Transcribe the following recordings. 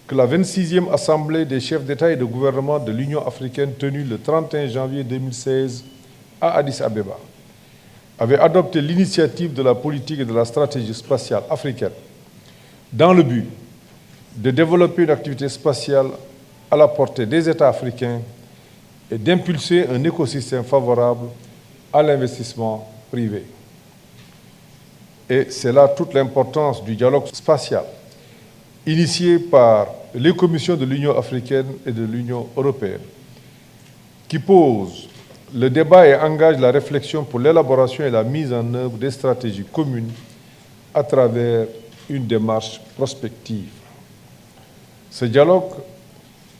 que la 26e Assemblée des chefs d'État et de gouvernement de l'Union africaine tenue le 31 janvier 2016 à Addis Abeba avait adopté l'initiative de la politique et de la stratégie spatiale africaine dans le but de développer une activité spatiale à la portée des États africains et d'impulser un écosystème favorable à l'investissement privé. Et c'est là toute l'importance du dialogue spatial, initié par les commissions de l'Union africaine et de l'Union européenne, qui pose le débat et engage la réflexion pour l'élaboration et la mise en œuvre des stratégies communes à travers une démarche prospective. Ce dialogue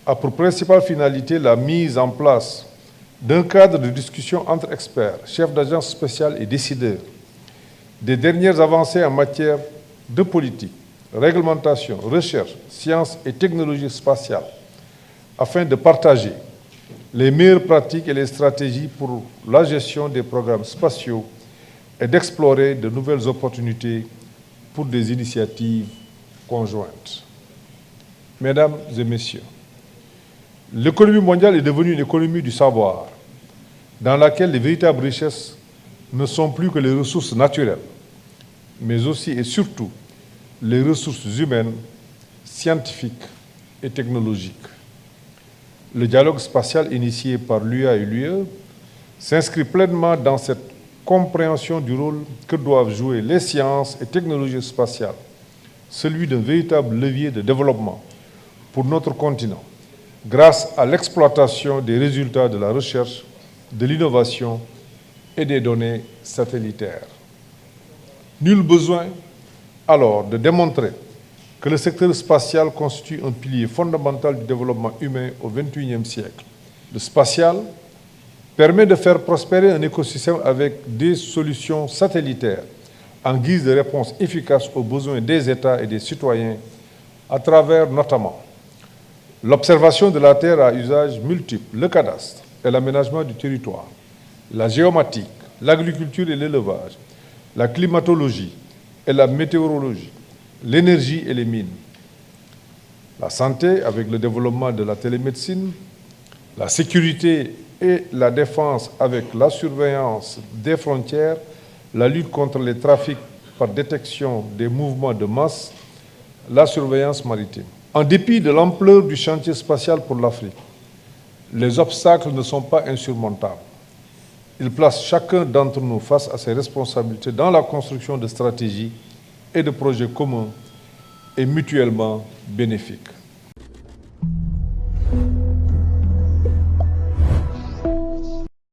a pour principale finalité la mise en place d'un cadre de discussion entre experts, chefs d'agences spéciales et décideurs, des dernières avancées en matière de politique, réglementation, recherche, sciences et technologies spatiales, afin de partager les meilleures pratiques et les stratégies pour la gestion des programmes spatiaux et d'explorer de nouvelles opportunités pour des initiatives conjointes. Mesdames et messieurs, l'économie mondiale est devenue une économie du savoir, dans laquelle les véritables richesses ne sont plus que les ressources naturelles, mais aussi et surtout les ressources humaines, scientifiques et technologiques. Le dialogue spatial initié par l'UA et l'UE s'inscrit pleinement dans cette compréhension du rôle que doivent jouer les sciences et technologies spatiales, celui d'un véritable levier de développement pour notre continent, grâce à l'exploitation des résultats de la recherche, de l'innovation et des données satellitaires. Nul besoin alors de démontrer que le secteur spatial constitue un pilier fondamental du développement humain au XXIe siècle. Le spatial permet de faire prospérer un écosystème avec des solutions satellitaires en guise de réponse efficace aux besoins des États et des citoyens à travers notamment l'observation de la Terre à usage multiple, le cadastre et l'aménagement du territoire, la géomatique, l'agriculture et l'élevage, la climatologie et la météorologie, l'énergie et les mines, la santé avec le développement de la télémédecine, la sécurité et la défense avec la surveillance des frontières, la lutte contre les trafics par détection des mouvements de masse, la surveillance maritime. En dépit de l'ampleur du chantier spatial pour l'Afrique, les obstacles ne sont pas insurmontables. Ils placent chacun d'entre nous face à ses responsabilités dans la construction de stratégies et de projets communs et mutuellement bénéfiques.